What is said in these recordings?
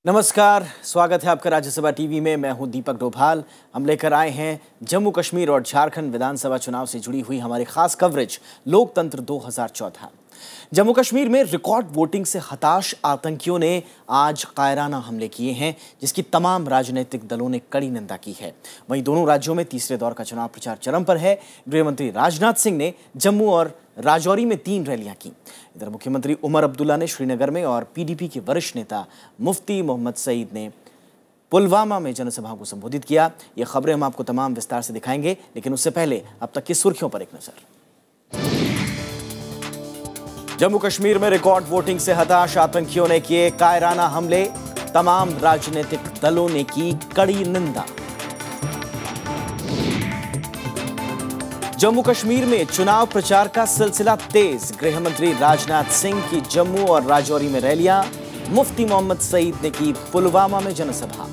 नमस्कार, स्वागत है आपका राज्यसभा टीवी में। मैं हूं दीपक डोभाल। हम लेकर आए हैं जम्मू कश्मीर और झारखंड विधानसभा चुनाव से जुड़ी हुई हमारी खास कवरेज लोकतंत्र 2014। जम्मू कश्मीर में रिकॉर्ड वोटिंग से हताश आतंकियों ने आज कायराना हमले किए हैं, जिसकी तमाम राजनीतिक दलों ने कड़ी निंदा की है। वहीं दोनों राज्यों में तीसरे दौर का चुनाव प्रचार चरम पर है। गृह मंत्री राजनाथ सिंह ने जम्मू और राजौरी में 3 रैलियां की। इधर मुख्यमंत्री उमर अब्दुल्ला ने श्रीनगर में और पीडीपी के वरिष्ठ नेता मुफ्ती मोहम्मद सईद ने पुलवामा में जनसभा को संबोधित किया। ये खबरें हम आपको तमाम विस्तार से दिखाएंगे, लेकिन उससे पहले अब तक की सुर्खियों पर एक नजर। जम्मू कश्मीर में रिकॉर्ड वोटिंग से हताश आतंकियों ने किए कायराना हमले। तमाम राजनीतिक दलों ने की कड़ी निंदा। जम्मू कश्मीर में चुनाव प्रचार का सिलसिला तेज। गृह मंत्री राजनाथ सिंह की जम्मू और राजौरी में रैलियां। मुफ्ती मोहम्मद सईद ने की पुलवामा में जनसभा।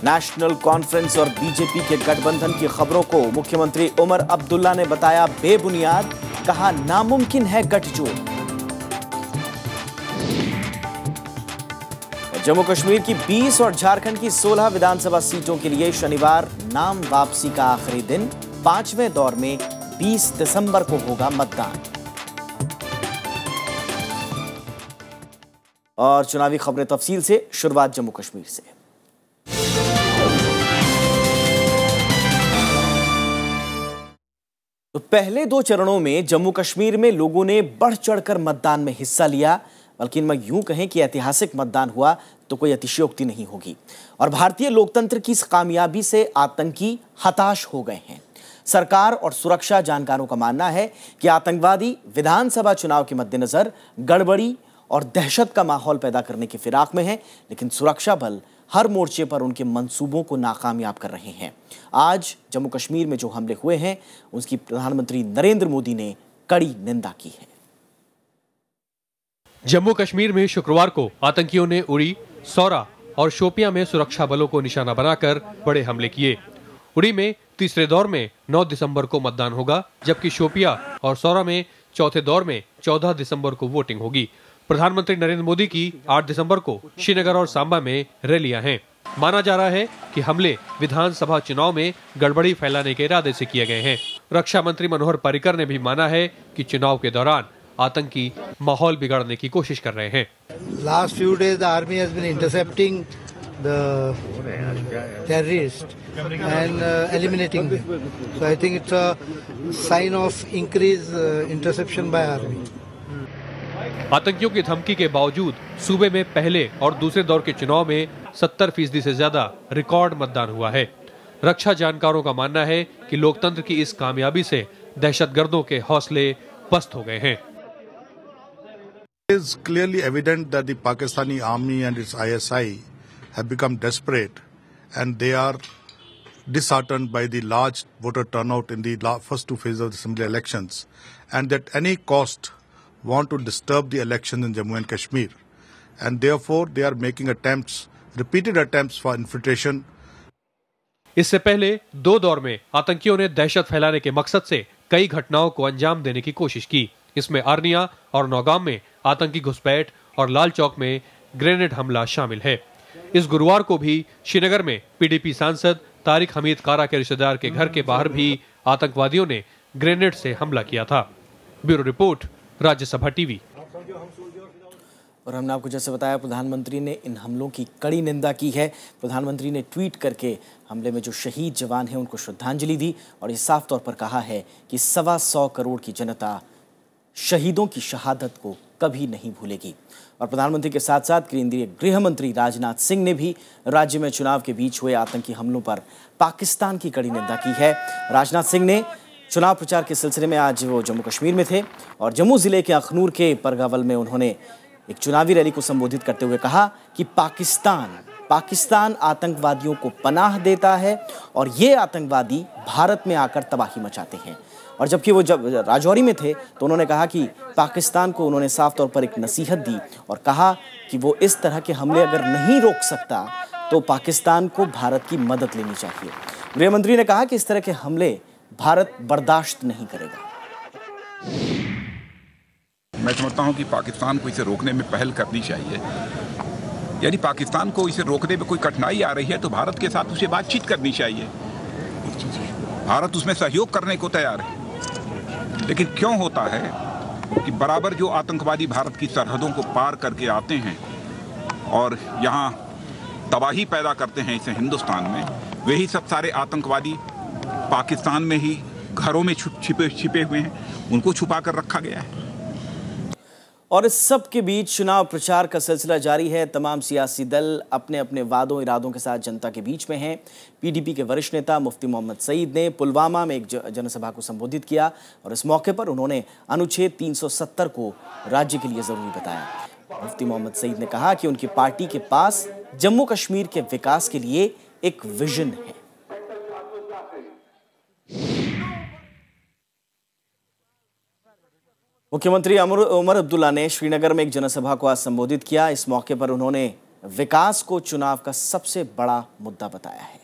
नेशनल कॉन्फ्रेंस और बीजेपी के गठबंधन की खबरों को मुख्यमंत्री उमर अब्दुल्ला ने बताया बेबुनियाद। कहा नामुमकिन है गठजोड़। जम्मू कश्मीर की 20 और झारखंड की 16 विधानसभा सीटों के लिए शनिवार नाम वापसी का आखिरी दिन। 5वें दौर में 20 दिसंबर को होगा मतदान। और चुनावी खबरें तफसील से। शुरुआत जम्मू कश्मीर से। तो पहले 2 चरणों में जम्मू कश्मीर में लोगों ने बढ़ चढ़कर मतदान में हिस्सा लिया। बल्कि मैं यूं कहें कि ऐतिहासिक मतदान हुआ तो कोई अतिशयोक्ति नहीं होगी। और भारतीय लोकतंत्र की इस कामयाबी से आतंकी हताश हो गए हैं। सरकार और सुरक्षा जानकारों का मानना है कि आतंकवादी विधानसभा चुनाव के मद्देनजर गड़बड़ी और दहशत का माहौल पैदा करने की फिराक में है, लेकिन सुरक्षा बल हर मोर्चे पर उनके मंसूबों को नाकामयाब कर रहे हैं। आज जम्मू कश्मीर में जो हमले हुए हैं, उसकी प्रधानमंत्री नरेंद्र मोदी ने कड़ी निंदा की है। जम्मू कश्मीर में शुक्रवार को आतंकियों ने उड़ी, सौरा और शोपियां में सुरक्षा बलों को निशाना बनाकर बड़े हमले किए। उड़ी में तीसरे दौर में 9 दिसंबर को मतदान होगा, जबकि शोपियां और सौरा में चौथे दौर में 14 दिसंबर को वोटिंग होगी। प्रधानमंत्री नरेंद्र मोदी की 8 दिसंबर को श्रीनगर और सांबा में रैलियां हैं। माना जा रहा है कि हमले विधानसभा चुनाव में गड़बड़ी फैलाने के इरादे से किए गए हैं। रक्षा मंत्री मनोहर पर्रिकर ने भी माना है कि चुनाव के दौरान आतंकी माहौल बिगाड़ने की कोशिश कर रहे हैं। Last few days the army has been intercepting the terrorists and eliminating them. So I think it's a sign of increased interception by army. आतंकियों की धमकी के बावजूद सूबे में पहले और दूसरे दौर के चुनाव में 70% से ज्यादा रिकॉर्ड मतदान हुआ है। रक्षा जानकारों का मानना है कि लोकतंत्र की इस कामयाबी से दहशतगर्दों के हौसले पस्त हो गए हैं। It is clearly evident that the Pakistani army and its ISI have become desperate, and they are disheartened by the large voter turnout in the first 2 phases of the assembly elections, and at any cost want to disturb the elections in Jammu and Kashmir, and therefore they are making repeated attempts for infiltration. इससे पहले 2 दौर में आतंकियों ने दहशत फैलाने के मकसद से कई घटनाओं को अंजाम देने की कोशिश की। इसमें आर्निया और नौगाम में आतंकी घुसपैठ और लाल चौक में ग्रेनेड हमला शामिल है। इस गुरुवार को भी श्रीनगर में पीडीपी सांसद तारिक हमीद कारा के रिश्तेदार के घर के बाहर भी आतंकवादियों ने ग्रेनेड से हमला किया था। Bureau report, Rajya Sabha TV. और हमने आपको जैसे बताया, प्रधानमंत्री ने इन हमलों की कड़ी निंदा की है। प्रधानमंत्री ने ट्वीट करके हमले में जो शहीद जवान हैं उनको श्रद्धांजलि दी और ये साफ तौर पर कहा है कि 125 करोड़ की जनता शहीदों की शहादत को कभी नहीं भूलेगी। और प्रधानमंत्री के साथ साथ केंद्रीय गृह मंत्री राजनाथ सिंह ने भी राज्य में चुनाव के बीच हुए आतंकी हमलों पर पाकिस्तान की कड़ी निंदा की है। राजनाथ सिंह ने चुनाव प्रचार के सिलसिले में आज वो जम्मू कश्मीर में थे और जम्मू जिले के अखनूर के परगावल में उन्होंने एक चुनावी रैली को संबोधित करते हुए कहा कि पाकिस्तान आतंकवादियों को पनाह देता है और ये आतंकवादी भारत में आकर तबाही मचाते हैं। और जबकि वो जब राजौरी में थे तो उन्होंने कहा कि पाकिस्तान को उन्होंने साफ तौर पर एक नसीहत दी और कहा कि वो इस तरह के हमले अगर नहीं रोक सकता तो पाकिस्तान को भारत की मदद लेनी चाहिए। गृह मंत्री ने कहा कि इस तरह के हमले भारत बर्दाश्त नहीं करेगा। मैं समझता हूं कि पाकिस्तान को इसे रोकने में पहल करनी चाहिए। यदि पाकिस्तान को इसे रोकने में कोई कठिनाई आ रही है तो भारत के साथ उसे बातचीत करनी चाहिए। भारत उसमें सहयोग करने को तैयार है। लेकिन क्यों होता है कि बराबर जो आतंकवादी भारत की सरहदों को पार करके आते हैं और यहाँ तबाही पैदा करते हैं इसे हिंदुस्तान में, वही सब सारे आतंकवादी पाकिस्तान में ही घरों में छिपे हुए हैं, उनको छुपा कर रखा गया है। और इस सब के बीच चुनाव प्रचार का सिलसिला जारी है। तमाम सियासी दल अपने अपने वादों इरादों के साथ जनता के बीच में हैं। पीडीपी के वरिष्ठ नेता मुफ्ती मोहम्मद सईद ने पुलवामा में एक जनसभा को संबोधित किया और इस मौके पर उन्होंने अनुच्छेद 370 को राज्य के लिए जरूरी बताया। मुफ्ती मोहम्मद सईद ने कहा कि उनकी पार्टी के पास जम्मू कश्मीर के विकास के लिए एक विजन है। मुख्यमंत्री उमर अब्दुल्ला ने श्रीनगर में एक जनसभा को आज संबोधित किया। इस मौके पर उन्होंने विकास को चुनाव का सबसे बड़ा मुद्दा बताया है।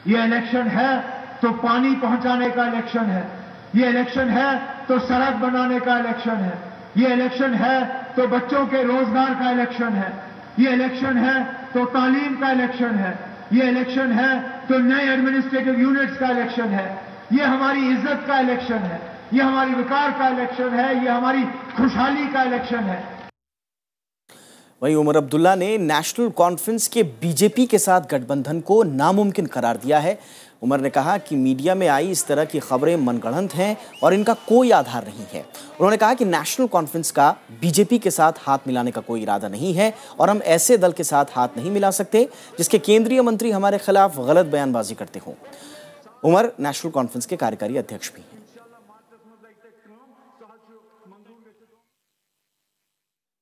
ये इलेक्शन है तो पानी पहुंचाने का इलेक्शन है, ये इलेक्शन है तो सड़क बनाने का इलेक्शन है, ये इलेक्शन है तो बच्चों के रोजगार का इलेक्शन है, ये इलेक्शन है तो तालीम का इलेक्शन है, ये इलेक्शन है तो नए एडमिनिस्ट्रेटिव यूनिट्स का इलेक्शन है, ये हमारी इज्जत का इलेक्शन है, ये हमारी विकार का इलेक्शन है, ये हमारी खुशहाली का इलेक्शन है। वहीं उमर अब्दुल्ला ने नेशनल कॉन्फ्रेंस के बीजेपी के साथ गठबंधन को नामुमकिन करार दिया है। उमर ने कहा कि मीडिया में आई इस तरह की खबरें मनगढ़ंत हैं और इनका कोई आधार नहीं है। उन्होंने कहा कि नेशनल कॉन्फ्रेंस का बीजेपी के साथ हाथ मिलाने का कोई इरादा नहीं है और हम ऐसे दल के साथ हाथ नहीं मिला सकते जिसके केंद्रीय मंत्री हमारे खिलाफ गलत बयानबाजी करते हों। उमर नेशनल कॉन्फ्रेंस के कार्यकारी अध्यक्ष भी हैं।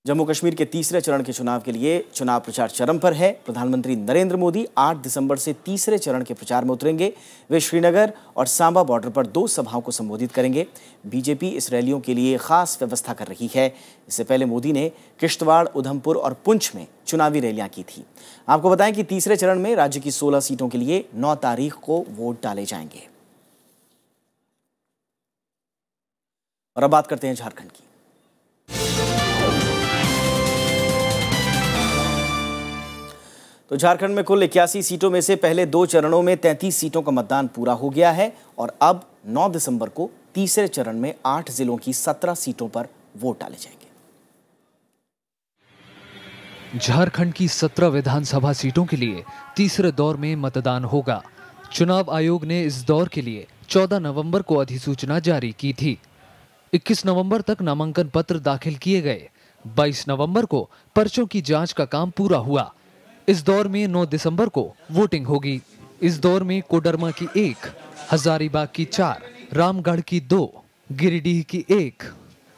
जम्मू कश्मीर के तीसरे चरण के चुनाव के लिए चुनाव प्रचार चरम पर है। प्रधानमंत्री नरेंद्र मोदी 8 दिसंबर से तीसरे चरण के प्रचार में उतरेंगे। वे श्रीनगर और सांबा बॉर्डर पर 2 सभाओं को संबोधित करेंगे। बीजेपी इस रैलियों के लिए खास व्यवस्था कर रही है। इससे पहले मोदी ने किश्तवाड़, उधमपुर और पुंछ में चुनावी रैलियां की थी। आपको बताएं कि तीसरे चरण में राज्य की 16 सीटों के लिए 9 तारीख को वोट डाले जाएंगे। और अब बात करते हैं झारखंड की। तो झारखंड में कुल 81 सीटों में से पहले 2 चरणों में 33 सीटों का मतदान पूरा हो गया है और अब 9 दिसंबर को तीसरे चरण में 8 जिलों की 17 सीटों पर वोट डाले जाएंगे। झारखंड की 17 विधानसभा सीटों के लिए तीसरे दौर में मतदान होगा। चुनाव आयोग ने इस दौर के लिए 14 नवंबर को अधिसूचना जारी की थी। 21 नवंबर तक नामांकन पत्र दाखिल किए गए। 22 नवंबर को पर्चों की जांच का काम पूरा हुआ। इस दौर में 9 दिसंबर को वोटिंग होगी। इस दौर में कोडरमा की 1, हजारीबाग की 4, रामगढ़ की 2, गिरिडीह की 1,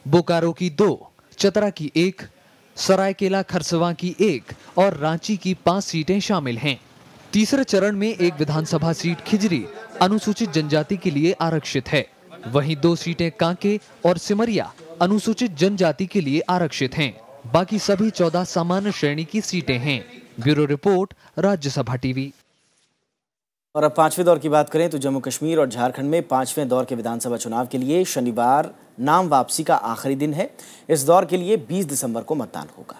बोकारो की 2, चतरा की 1, सरायकेला खरसवां की 1 और रांची की 5 सीटें शामिल हैं। तीसरे चरण में एक विधानसभा सीट खिजरी अनुसूचित जनजाति के लिए आरक्षित है। वहीं 2 सीटें कांके और सिमरिया अनुसूचित जनजाति के लिए आरक्षित हैं। बाकी सभी 14 सामान्य श्रेणी की सीटें हैं। Bureau report, Rajya Sabha TV. और अब 5वें दौर की बात करें तो जम्मू कश्मीर और झारखंड में 5वें दौर के विधानसभा चुनाव के लिए शनिवार नाम वापसी का आखिरी दिन है। इस दौर के लिए 20 दिसंबर को मतदान होगा।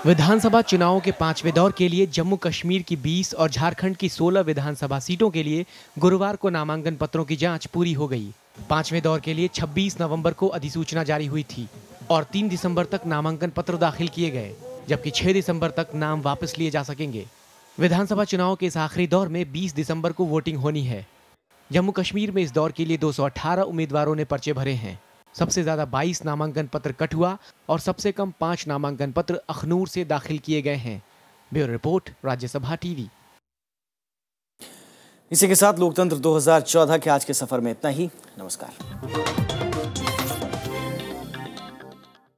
विधानसभा चुनावों के 5वें दौर के लिए जम्मू कश्मीर की 20 और झारखंड की 16 विधानसभा सीटों के लिए गुरुवार को नामांकन पत्रों की जांच पूरी हो गई। 5वें दौर के लिए 26 नवंबर को अधिसूचना जारी हुई थी और 3 दिसंबर तक नामांकन पत्र दाखिल किए गए, जबकि 6 दिसंबर तक नाम वापस लिए जा सकेंगे। विधानसभा चुनाव के इस आखिरी दौर में 20 दिसंबर को वोटिंग होनी है। जम्मू कश्मीर में इस दौर के लिए 218 उम्मीदवारों ने पर्चे भरे हैं। सबसे ज्यादा 22 नामांकन पत्र कठुआ और सबसे कम 5 नामांकन पत्र अखनूर से दाखिल किए गए हैं। Bureau report, Rajya Sabha TV. इसी के साथ लोकतंत्र 2014 के आज के सफर में इतना ही। नमस्कार।